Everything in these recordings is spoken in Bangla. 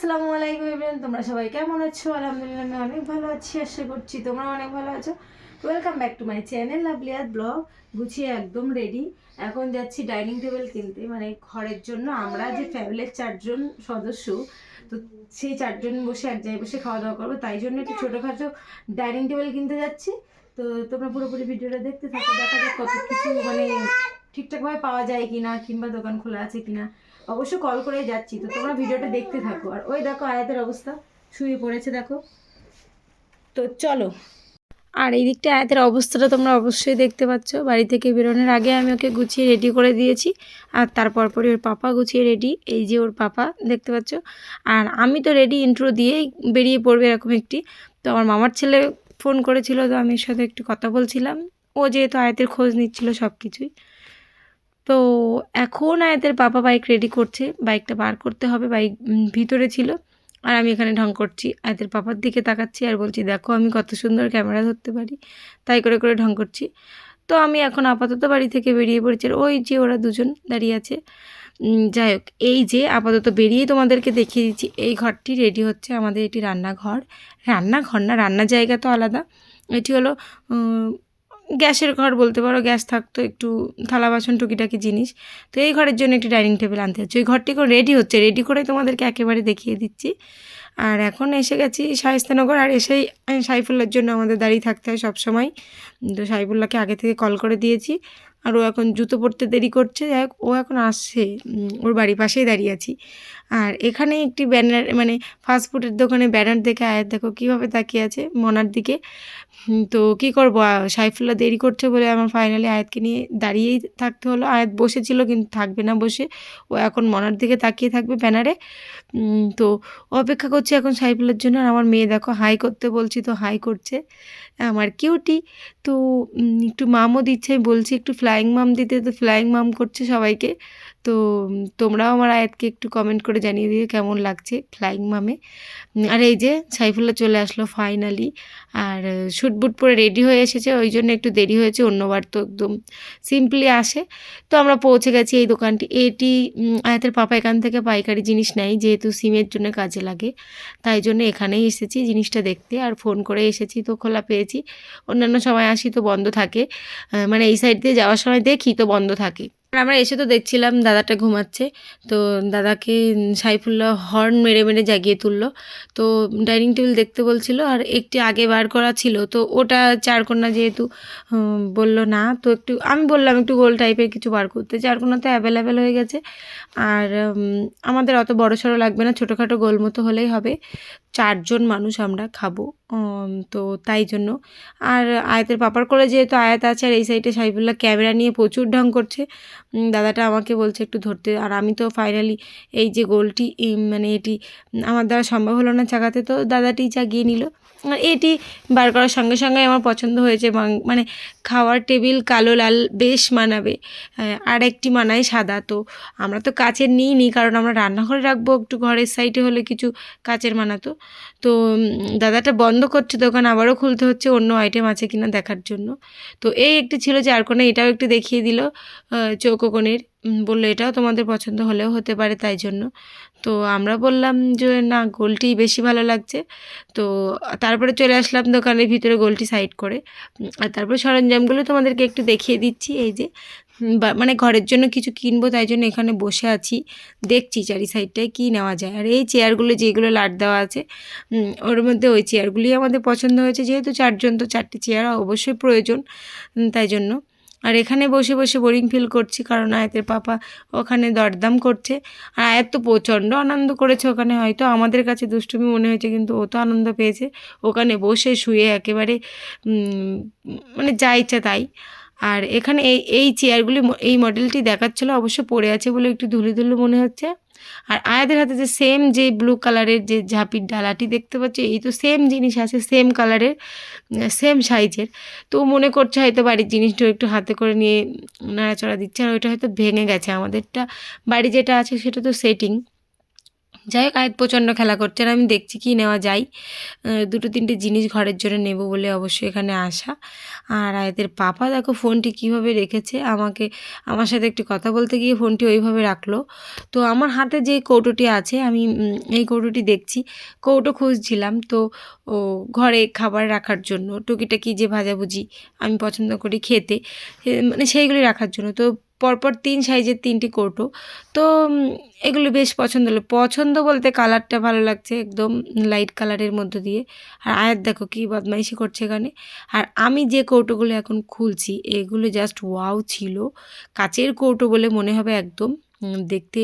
আসসালামু আলাইকুম এভরিওয়ান, তোমরা সবাই কেমন আছো? আলহামদুলিল্লাহ আমি অনেক ভালো আছি, আশা করছি তোমরা অনেক ভালো আছো। Welcome back to my channel লাভলিয়াত ব্লগ। গুছিয়ে একদম রেডি, এখন যাচ্ছি ডাইনিং টেবিল কিনতে, মানে ঘরের জন্য। আমরা যে ফ্যামিলির 4জন সদস্য, তো সেই 4জন বসে এক জায়গায় বসে খাওয়া দাওয়া করবো, তাই জন্য একটু ছোটোখাটো ডাইনিং টেবিল কিনতে যাচ্ছি। তো তোমরা পুরোপুরি ভিডিওটা দেখতে থাকো, দেখা যাক কত কিছু মানে ঠিকঠাকভাবে পাওয়া যায় কিনা, কিংবা দোকান খোলা আছে কিনা। অবশ্য কল করে যাচ্ছি, তো তোমরা ভিডিওটা দেখতে থাকো। আর ওই দেখো আয়াতের অবস্থা, শুয়ে পড়েছে দেখো। তো চলো। আর এই দিকটা আয়াতের অবস্থাটা তোমরা অবশ্যই দেখতে পাচ্ছ। বাড়ি থেকে বেরোনোর আগে আমি ওকে গুছিয়ে রেডি করে দিয়েছি, আর তারপর পরে ওর পাপা গুছিয়ে রেডি। এই যে ওর পাপা দেখতে পাচ্ছ। আর আমি তো রেডি ইন্ট্রো দিয়েই বেরিয়ে পড়বে এরকম একটি। তো আমার মামার ছেলে ফোন করেছিল, তো আমি ওর সাথে একটু কথা বলছিলাম। ও যেহেতু আয়াতের খোঁজ নিচ্ছিল সব কিছুই। তো এখন আয়াতের পাপা বাইক রেডি করছে, বাইকটা বার করতে হবে। বাইক ভিতরে ছিল, আর আমি এখানে ঢং করছি, আয়াতের পাপার দিকে তাকাচ্ছি আর বলছি দেখো আমি কত সুন্দর ক্যামেরা ধরতে পারি, তাই করে করে ঢং করছি। তো আমি এখন আপাতত বাড়ি থেকে বেরিয়ে পড়েছি। আর ওই যে ওরা দুজন দাঁড়িয়ে আছে। যাই হোক, এই যে আপাতত বেরিয়ে তোমাদেরকে দেখিয়ে দিচ্ছি, এই ঘরটি রেডি হচ্ছে আমাদের। এটি রান্নাঘর, রান্নাঘর না, রান্নার জায়গা তো আলাদা। এটি হলো গ্যাসের ঘর বলতে পারো। গ্যাস থাকতো, একটু থালা বাসন টুকিটাকি জিনিস। তো এই ঘরের জন্য একটি ডাইনিং টেবিল আনতে হচ্ছে। ওই ঘরটি করে রেডি হচ্ছে, রেডি করে তোমাদেরকে একেবারে দেখিয়ে দিচ্ছি। আর এখন এসে গেছি শায়েস্তানগর। আর এসেই সাইফুল্লার জন্য আমাদের দাঁড়িয়ে থাকতে হয় সবসময়। তো সাইফুল্লাহকে আগে থেকে কল করে দিয়েছি, আর ও এখন জুতো পরতে দেরি করছে। যাই হোক, ও এখন আসছে, ওর বাড়ির পাশেই দাঁড়িয়ে আছি। আর এখানে একটি ব্যানার, মানে ফাস্টফুডের দোকানে ব্যানার দেখে আয়াত দেখো কীভাবে তাকিয়ে আছে মনার দিকে। তো কী করবো, সাইফুল্লাহ দেরি করছে বলে আমার ফাইনালি আয়াতকে নিয়ে দাঁড়িয়েই থাকতে হলো। আয়াত বসেছিল কিন্তু থাকবে না বসে, ও এখন মনার দিকে তাকিয়ে থাকবে ব্যানারে। তো অপেক্ষা করছি এখন সাইফুলের জন্য। আর আমার মেয়ে দেখো হাই করতে বলছি তো হাই করছে, আমার কিউটি। তো একটু মামও দিচ্ছে, আমি বলছি একটু ফ্লাইং মাম দিতে, তো ফ্লাইং মাম করছে সবাইকে। তো তোমরাও আমার আয়াতকে একটু কমেন্ট করে জানিয়ে দিয়ে কেমন লাগছে ফ্লাইং মামে। আর এই যে সাইফুল্লাহ চলে আসলো ফাইনালি। আর স্যুট বুট পরে রেডি হয়ে এসেছে, ওই জন্য একটু দেরি হয়েছে। অন্যবার তো একদম সিম্পলি আসে। তো আমরা পৌঁছে গেছি এই দোকানটি। এটি আয়াতের পাপা এখান থেকে পাইকারি জিনিস নেয়, যেহেতু সিমের জন্য কাজে লাগে, তাই জন্য এখানেই এসেছি জিনিসটা দেখতে। আর ফোন করে এসেছি তো খোলা পেয়েছি। অন্যান্য সময় আসি তো বন্ধ থাকে, মানে এই সাইড দিয়ে যাওয়ার সময় দেখি তো বন্ধ থাকে। আর আমরা এসে তো দেখছিলাম দাদাটা ঘুমাচ্ছে। তো দাদাকে সাইফুল্লাহ হর্ন মেরে মেরে জাগিয়ে তুললো। তো ডাইনিং টেবিল দেখতে বলছিল, আর একটি আগে বার করা ছিল, তো ওটা চারকোনা যেহেতু বললো না, তো একটু আমি বললাম একটু গোল টাইপের কিছু বার করতে। চারকোনা তো অ্যাভেলেবেল হয়ে গেছে, আর আমাদের অত বড় সড়ো লাগবে না, ছোটোখাটো গোল মতো হলেই হবে। 4জন মানুষ আমরা খাবো, তো তাই জন্য। আর আয়াতের পাপার করে যেহেতু আয়াত আছে, আর এই সাইডে সাইফুল্লাহ ক্যামেরা নিয়ে প্রচুর ঢং করছে। দাদাটা আমাকে বলছে একটু ধরতে, আর আমি তো ফাইনালি এই যে গোলটি, মানে এটি আমার দ্বারা সম্ভব হলো না চাগাতে, তো দাদাটি জাগিয়ে নিল। আর এটি বার করার সঙ্গে সঙ্গে আমার পছন্দ হয়েছে। মানে খাওয়ার টেবিল কালো লাল বেশ মানাবে, আর একটি মানায় সাদা। তো আমরা তো কাচের নিই, কারণ আমরা রান্নাঘরে রাখবো, একটু ঘরের সাইডে হলে কিছু কাচের মানাতো। তো দাদাটা বন্ধ করছে দোকান, আবারও খুলতে হচ্ছে অন্য আইটেম আছে কিনা দেখার জন্য। তো এই একটি ছিল চারকোনা, এটাও একটু দেখিয়ে দিল চৌকোনের। বললো এটাও তোমাদের পছন্দ হলেও হতে পারে, তাই জন্য। তো আমরা বললাম যে না, গোলটি বেশি ভালো লাগছে। তো তারপরে চলে আসলাম দোকানের ভিতরে গোলটি সাইড করে। আর তারপরে সরঞ্জামগুলো তোমাদেরকে একটু দেখিয়ে দিচ্ছি। এই যে মানে ঘরের জন্য কিছু কিনবো, তাই জন্য এখানে বসে আছি, দেখছি চারি সাইডটায় কী নেওয়া যায়। আর এই চেয়ারগুলো যেগুলো লাট দেওয়া আছে, ওর মধ্যে ওই চেয়ারগুলি আমাদের পছন্দ হয়েছে। যেহেতু 4জন, তো 4টি চেয়ার অবশ্যই প্রয়োজন, তাই জন্য। আর এখানে বসে বসে বোরিং ফিল করছি, কারণ আয়াতের পাপা ওখানে দরদাম করছে। আর আয়াত তো প্রচণ্ড আনন্দ করেছে ওখানে, হয়তো আমাদের কাছে দুষ্টুমি মনে হয়েছে, কিন্তু ও তো আনন্দ পেয়েছে ওখানে বসে শুয়ে একেবারে, মানে যা ইচ্ছা তাই। আর এখানে এই চেয়ারগুলি, এই মডেলটি দেখাচ্ছিলো, অবশ্য পড়ে আছে বলে একটু ধুলো ধুলো মনে হচ্ছে। আর আয়াদের হাতে যে সেম যে ব্লু কালারের যে ঝাঁপির ডালাটি দেখতে পাচ্ছি, এই তো সেম জিনিস আছে, সেম কালারের, সেম সাইজের। তো মনে করছে হয়তো বাড়ির জিনিসটা একটু হাতে করে নিয়ে নাড়াচড়া দিচ্ছে, আর ওইটা হয়তো ভেঙে গেছে। আমাদেরটা বাড়ি যেটা আছে সেটা তো সেটিং, যাই হোক আয়াত প্রচণ্ড খেলা করছে আর আমি দেখছি কি নেওয়া যায়। দুটো তিনটে জিনিস ঘরের জন্য নেব বলে অবশ্যই এখানে আসা। আর আয়াতের পাপা দেখো ফোনটি কীভাবে রেখেছে, আমার সাথে একটু কথা বলতে গিয়ে ফোনটি ওইভাবে রাখলো। তো আমার হাতে যে কৌটোটি আছে আমি এই কৌটোটি দেখছি, কৌটো খুঁজছিলাম তো ঘরে খাবার রাখার জন্য টুকিটাকি যে ভাজাভুজি আমি পছন্দ করি খেতে, মানে সেইগুলি রাখার জন্য। তো পরপর 3 সাইজের 3টি কৌটো। তো এগুলো বেশ পছন্দ বলতে কালারটা ভালো লাগছে, একদম লাইট কালারের মধ্য দিয়ে। আর আয়াত দেখো কি বদমাইশি করছে এখানে। আর আমি যে কৌটোগুলো এখন খুলছি এগুলো জাস্ট ওয়াও ছিল, কাচের কৌটো বলে মনে হবে একদম, দেখতে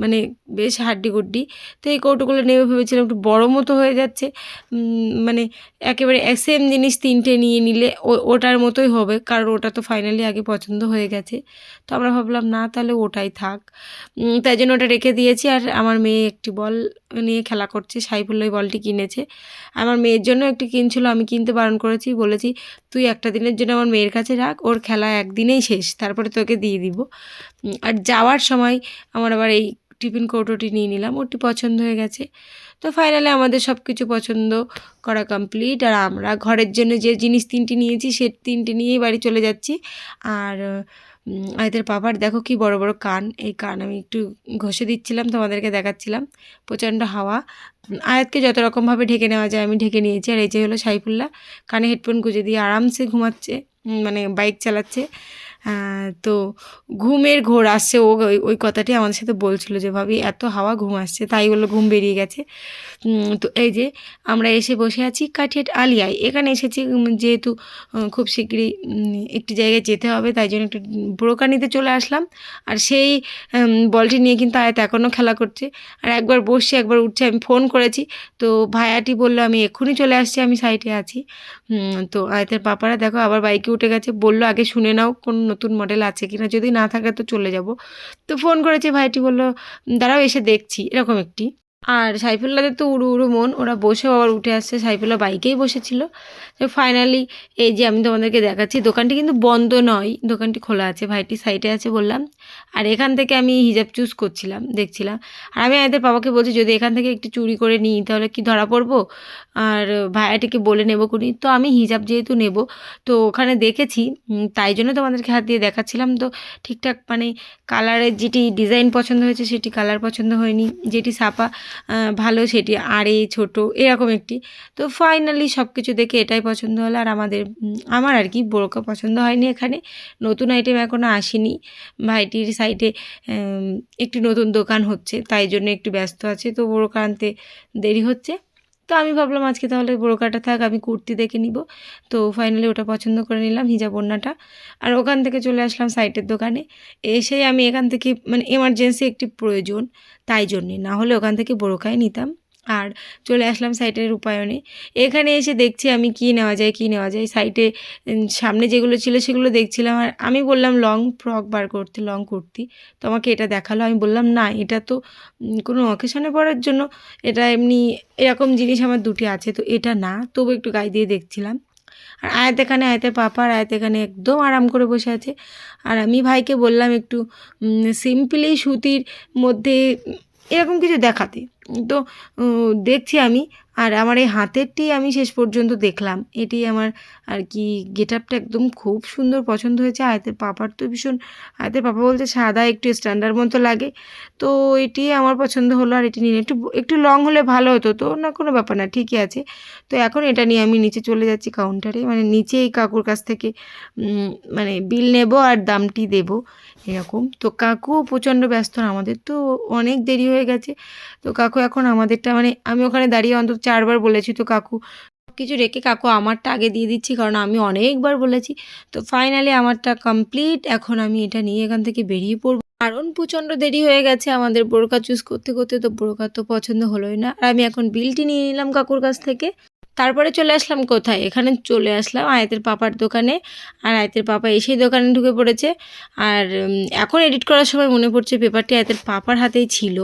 মানে বেশ হাড্ডিগুড্ডি। তো এই কৌটোগুলো নেবে ভেবেছিলাম, একটু বড়ো মতো হয়ে যাচ্ছে, মানে একেবারে সেম জিনিস 3টে নিয়ে নিলে ওটার মতোই হবে, কারণ ওটা তো ফাইনালি আগে পছন্দ হয়ে গেছে। তো আমরা ভাবলাম না তাহলে ওটাই থাক, তাই জন্য ওটা রেখে দিয়েছি। আর আমার মেয়ে একটি বল নিয়ে খেলা করছে, সাইফুল্লাহ বলটি কিনেছে, আমার মেয়ের জন্য একটি কিনছিল, আমি কিনতে বারণ করেছি, বলেছি তুই একটা দিনের জন্য আমার মেয়ের কাছে রাখ, ওর খেলা একদিনেই শেষ, তারপরে তোকে দিয়ে দিব। আর যাওয়ার সময় আমার আবার এই টিফিন কৌটোটি নিয়ে নিলাম, ওটি পছন্দ হয়ে গেছে। তো ফাইনালি আমাদের সব কিছু পছন্দ করা কমপ্লিট। আর আমরা ঘরের জন্য যে জিনিস 3টি নিয়েছি সে 3টি নিয়েই বাড়ি চলে যাচ্ছি। আর আয়াতের পাপার দেখো কি বড় বড় কান, এই কান আমি একটু ঘষে দিচ্ছিলাম, তোমাদেরকে দেখাচ্ছিলাম। প্রচণ্ড হাওয়া, আয়াতকে যত রকমভাবে ঢেকে নেওয়া যায় আমি ঢেকে নিয়েছি। আর এই যে হলো সাইফুল্লাহ, কানে হেডফোন গুঁজে দিয়ে আরামসে ঘুমাচ্ছে, মানে বাইক চালাচ্ছে। তো ঘুমের ঘোর আসছে, ওই কথাটি আমাদের সাথে বলছিল যে ভাবি এত হাওয়া ঘুম আসছে, তাই বললো ঘুম বেরিয়ে গেছে। তো এই যে আমরা এসে বসে আছি কাঠিয়াট আলিয়ায়, এখানে এসেছি যেহেতু খুব শীঘ্রই একটি জায়গায় যেতে হবে, তাই জন্য একটু ব্রোকা নিতে চলে আসলাম। আর সেই বলটি নিয়ে কিন্তু আয়াত এখনও খেলা করছে, আর একবার বসছে একবার উঠছে। আমি ফোন করেছি, তো ভাইয়াটি বললো আমি এক্ষুনি চলে আসছি, আমি সাইটে আছি। তো আয়াতের পাপারা দেখো আবার বাইকে উঠে গেছে, বললো আগে শুনে নাও কোন নতুন মডেল আছে কিনা, যদি না থাকে তো চলে যাব। তো ফোন করেছে, ভাইটি বললো দাঁড়াও এসে দেখছি, এরকম একটি। আর সাইফুল্লাহদের তো উড়ু উড়ু মন, ওরা বসেও আবার উঠে আসছে, সাইফুল্লাহ বাইকেই বসেছিল। তো ফাইনালি এই যে আমি তোমাদেরকে দেখাচ্ছি, দোকানটি কিন্তু বন্ধ নয়, দোকানটি খোলা আছে, ভাইটি সাইডে আছে বললাম। আর এখান থেকে আমি হিজাব চুজ করছিলাম, দেখছিলাম। আর আমি এদের বাবাকে বলছি যদি এখান থেকে একটু চুরি করে নিই তাহলে কি ধরা পড়বো, আর ভাইয়াটিকে বলে নেবো কোনি। তো আমি হিজাব যেহেতু নেব, তো ওখানে দেখেছি, তাই জন্য তোমাদেরকে হাত দিয়ে দেখাচ্ছিলাম। তো ঠিকঠাক মানে কালারের যেটি ডিজাইন পছন্দ হয়েছে সেটি কালার পছন্দ হয়নি, যেটি ছাপা ভালো সেটি আড়ে ছোট এরকম একটি। তো ফাইনালি সব কিছু দেখে এটাই পছন্দ হলো। আর আমার আর কি বোরকা পছন্দ হয়নি, এখানে নতুন আইটেম এখনও আসেনি, ভাইটির সাইডে একটি নতুন দোকান হচ্ছে, তাই জন্য একটু ব্যস্ত আছে, তো বোরকা আনতে দেরি হচ্ছে। তো আমি ভাবলাম আজকে তাহলে বোরকাটা থাক, আমি কুর্তি দেখে নিব। তো ফাইনালি ওটা পছন্দ করে নিলাম, হিজাব ওড়নাটা। আর ওখান থেকে চলে আসলাম সাইটের দোকানে। এসেই আমি এখান থেকে মানে এমার্জেন্সি একটি প্রয়োজন, তাই জন্যে, না হলে ওখান থেকে বোরকাই নিতাম। আর চলে আসলাম সাইটের রূপায়ণে। এখানে এসে দেখছি আমি কি নেওয়া যায় সাইটে সামনে যেগুলো ছিল সেগুলো দেখছিলাম। আর আমি বললাম লং ফ্রক বার করতে, লং কুর্তি, তো আমাকে এটা দেখালো। আমি বললাম না এটা তো কোনো অকেশনে পরার জন্য, এটা এমনি এরকম জিনিস আমার 2টি আছে, তো এটা না, তবু একটু গায়ে দিয়ে দেখছিলাম। আর আয়াতের পাপা আর আয়াত এখানে একদম আরাম করে বসে আছে। আর আমি ভাইকে বললাম একটু সিম্পলি সুতির মধ্যে এরকম কিছু দেখাতে, তো দেখছি আমি। আর আমার এই হাতেরটি আমি শেষ পর্যন্ত দেখলাম, এটি আমার আর কি গেট আপটা একদম খুব সুন্দর পছন্দ হয়েছে। আয়াতের পাপার তো ভীষণ, আয়াতের পাপা বলছে সাদা একটু স্ট্যান্ডার্ড মতো লাগে, তো এটি আমার পছন্দ হলো। আর এটি নিয়ে একটু লং হলে ভালো হতো, তো না কোনো ব্যাপার না, ঠিকই আছে। তো এখন এটা নিয়ে আমি নিচে চলে যাচ্ছি কাউন্টারে, মানে নিচে এই কাকুর কাছ থেকে মানে বিল নেব আর দামটি দেব এরকম। তো কাকু প্রচণ্ড ব্যস্ত, আমাদের তো অনেক দেরি হয়ে গেছে। তো কাকু এখন আমাদেরটা, মানে আমি ওখানে দাঁড়িয়ে অন্তত 4বার বলেছি, তো কাকু কিছু রেখে কাকু আমারটা আগে দিয়ে দিচ্ছি, কারণ আমি অনেকবার বলেছি। তো ফাইনালি আমারটা কমপ্লিট, এখন আমি এটা নিয়ে এখান থেকে বেরিয়ে পড়ব, কারণ প্রচণ্ড দেরি হয়ে গেছে আমাদের বোরকা চুজ করতে করতে। তো বোরকা তো পছন্দ হলোই না, আর আমি এখন বিলটি নিয়ে নিলাম কাকুর কাছ থেকে। তারপরে চলে আসলাম কোথায়, এখানে চলে আসলাম আয়াতের পাপার দোকানে। আর আয়াতের পাপা এসেই দোকানে ঢুকে পড়েছে। আর এখন এডিট করার সময় মনে পড়ছে পেপারটি আয়াতের পাপার হাতেই ছিল,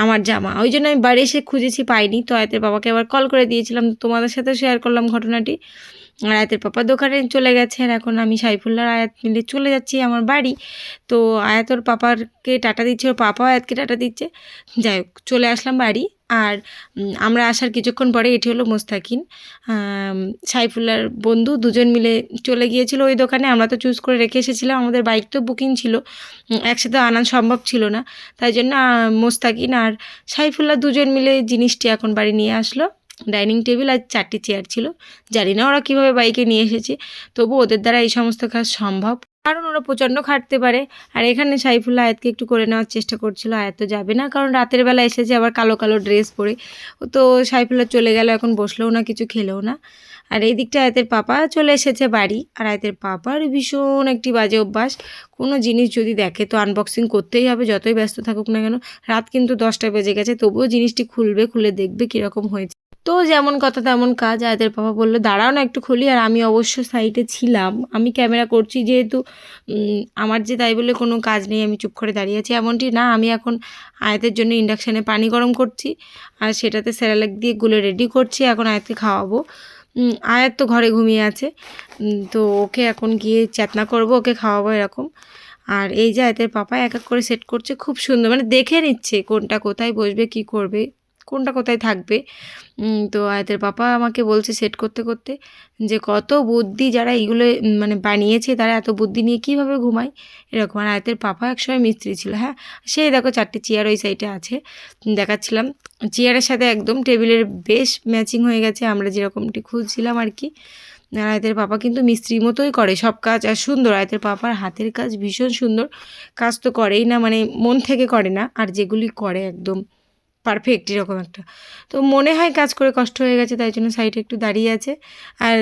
আমার জামা, ওই জন্য আমি বাড়ি এসে খুঁজেছি পাইনি। তো আয়াতের বাবাকে আবার কল করে দিয়েছিলাম, তোমাদের সাথে শেয়ার করলাম ঘটনাটি। আর আয়াতের পাপা দোকানে চলে গেছে, আর এখন আমি সাইফুল্লাহ আর আয়াত মিলে চলে যাচ্ছি আমার বাড়ি। তো আয়াত ওর পাপাকে টাটা দিচ্ছে, ওর পাপাও আয়াতকে টাটা দিচ্ছে। যাই হোক, চলে আসলাম বাড়ি। আর আমরা আসার কিছুক্ষণ পরে এটি হলো মোস্তাকিন, সাইফুল্লাহর বন্ধু, দুজন মিলে চলে গিয়েছিল ওই দোকানে। আমরা তো চুজ করে রেখে এসেছিলাম, আমাদের বাইক তো বুকিং ছিল, একসাথে আনা সম্ভব ছিল না, তাই জন্য মোস্তাকিন আর সাইফুল্লাহ দুজন মিলে জিনিসটি এখন বাড়ি নিয়ে আসলো। ডাইনিং টেবিল আর 4টি চেয়ার ছিল। জানি না ওরা কীভাবে বাইকে নিয়ে এসেছে, তবু ওদের দ্বারা এই সমস্ত কাজ সম্ভব, কারণ ওরা প্রচণ্ড খাটতে পারে। আর এখানে সাইফুল্লাহ আয়াতকে একটু করে নেওয়ার চেষ্টা করছিল। আয়াত তো যাবে না, কারণ রাতের বেলা এসেছে আবার কালো কালো ড্রেস পরে। তো সাইফুল্লাহ চলে গেল, এখন বসলেও না, কিছু খেলেও না। আর এই দিকটা আয়াতের পাপা চলে এসেছে বাড়ি। আর আয়াতের পাপার ভীষণ একটি বাজে অভ্যাস, কোনো জিনিস যদি দেখে তো আনবক্সিং করতেই হবে, যতই ব্যস্ত থাকুক না কেন। রাত কিন্তু 10টা বেজে গেছে, তবুও জিনিসটি খুলবে, খুলে দেখবে কীরকম হয়েছে। তো যেমন কথা তেমন কাজ। আয়াতের পাপা বললো দাঁড়াও না একটু খুলি, আর আমি অবশ্য সাইডে ছিলাম, আমি ক্যামেরা করছি যেহেতু, আমার যে তাই বলে কোনো কাজ নেই আমি চুপ করে দাঁড়িয়ে আছি এমনটি না। আমি এখন আয়াতের জন্য ইন্ডাকশানে পানি গরম করছি, আর সেটাতে স্যালাড দিয়ে গুলে রেডি করছি, এখন আয়াতকে খাওয়াবো। আয়াত তো ঘরে ঘুমিয়ে আছে, তো ওকে এখন গিয়ে চেতনা করবো, ওকে খাওয়াবো এরকম। আর এই যে আয়াতের পাপা এক এক করে সেট করছে, খুব সুন্দর, মানে দেখে নিচ্ছে কোনটা কোথায় বসবে, কি করবে, কোনটা কোথায় থাকবে। তো আয়াতের পাপা আমাকে বলছে সেট করতে করতে যে কত বুদ্ধি, যারা এইগুলো মানে বানিয়েছে তারা এত বুদ্ধি নিয়ে কীভাবে ঘুমায় এরকম। আর আয়াতের পাপা একসময় মিস্ত্রি ছিল। হ্যাঁ, সেই দেখো 4টি চেয়ার ওই সাইডে আছে, দেখাচ্ছিলাম। চেয়ারের সাথে একদম টেবিলের বেশ ম্যাচিং হয়ে গেছে, আমরা যেরকমটি খুঁজছিলাম আর কি। আর আয়াতের পাপা কিন্তু মিস্ত্রির মতোই করে সব কাজ, আর সুন্দর। আয়াতের পাপার হাতের কাজ ভীষণ সুন্দর, কাজ তো করেই না, মানে মন থেকে করে না, আর যেগুলি করে একদম পারফেক্ট এরকম একটা। তো মনে হয় কাজ করে কষ্ট হয়ে গেছে, তাই জন্য সাইডে একটু দাঁড়িয়ে আছে। আর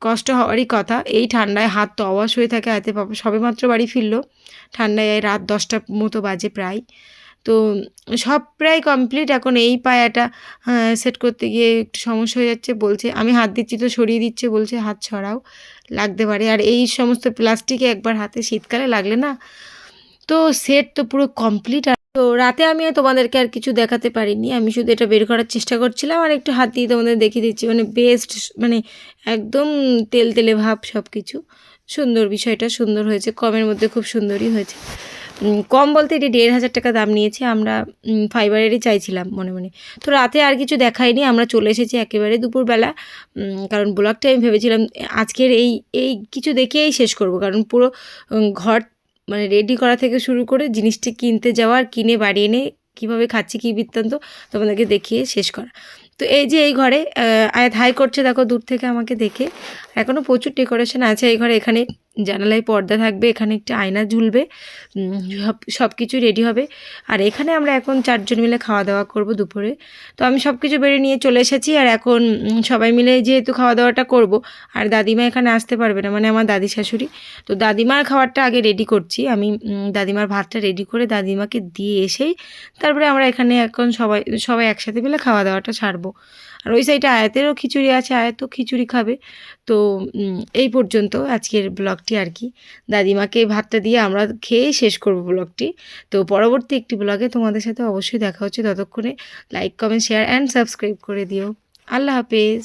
কষ্ট হওয়ারই কথা, এই ঠান্ডায় হাত তো অবশ হয়ে থাকে। আয়াতের পাপা সবেমাত্র বাড়ি ফিরলো, ঠান্ডায় রাত 10টা মতো বাজে প্রায়। তো সব প্রায় কমপ্লিট, এখন এই পায়াটা সেট করতে গিয়ে একটু সমস্যা হয়ে যাচ্ছে। বলছে আমি হাত দিচ্ছি তো সরিয়ে দিচ্ছে, বলছে হাত ছড়াও, লাগতে পারে। আর এই সমস্ত প্লাস্টিকে একবার হাতে শীতকালে লাগলে না, তো সেট তো পুরো কমপ্লিট। তো রাতে আমি তোমাদেরকে আর কিছু দেখাতে পারিনি, আমি শুধু এটা বের করার চেষ্টা করছিলাম, আর একটু হাত দিয়ে তোমাদের দেখিয়ে দিচ্ছি। মানে বেস্ট, মানে একদম তেল তেলে ভাব, সব কিছু সুন্দর। বিষয়টা সুন্দর হয়েছে, কমের মধ্যে খুব সুন্দরই হয়েছে। কম বলতে এটি 1500 টাকা দাম নিয়েছে, আমরা ফাইবারেরই চাইছিলাম মনে মনে। তো রাতে আর কিছু দেখাইনি, আমরা চলে এসেছি একেবারে দুপুরবেলা, কারণ ব্লগটা আমি ভেবেছিলাম আজকের এই কিছু দেখেই শেষ করব, কারণ পুরো ঘর মানে রেডি করা থেকে শুরু করে জিনিসটি কিনতে যাওয়া, আর কিনে বাড়ি এনে কীভাবে খাচ্ছি কী বৃত্তান্ত তোমাদেরকে দেখিয়ে শেষ করা। তো এই যে এই ঘরে আয়াত হাই করছে দেখো দূর থেকে আমাকে দেখে। এখনও প্রচুর ডেকোরেশন আছে এই ঘরে। এখানে জানালায় পর্দা থাকবে, এখানে একটা আয়না ঝুলবে, সব কিছু রেডি হবে। আর এখানে আমরা এখন 4 জন মিলে খাওয়া দাওয়া করব দুপুরে। তো আমি সব কিছু বেড়ে নিয়ে চলে এসেছি, আর এখন সবাই মিলে যেহেতু খাওয়া দাওয়াটা করব, আর দাদিমা এখানে আসতে পারবে না, মানে আমার দাদি শাশুড়ি। তো দাদিমার খাবারটা আগে রেডি করছি আমি, দাদিমার ভাতটা রেডি করে দাদিমাকে দিয়ে এসেই তারপরে আমরা এখানে এখন সবাই একসাথে মিলে খাওয়া দাওয়াটা ছাড়বো। আর ওই সাইডে আয়াতেরও খিচুড়ি আছে, আয়াতও খিচুড়ি খাবে। তো এই পর্যন্ত আজকের ব্লগটি আর কি। দাদিমাকে ভাতটা দিয়ে আমরা খেয়েই শেষ করব ব্লগটি। তো পরবর্তী একটি ব্লগে তোমাদের সাথে অবশ্যই দেখা হচ্ছে, ততক্ষণে like comment share and subscribe করে দিও। আল্লাহ হাফেজ।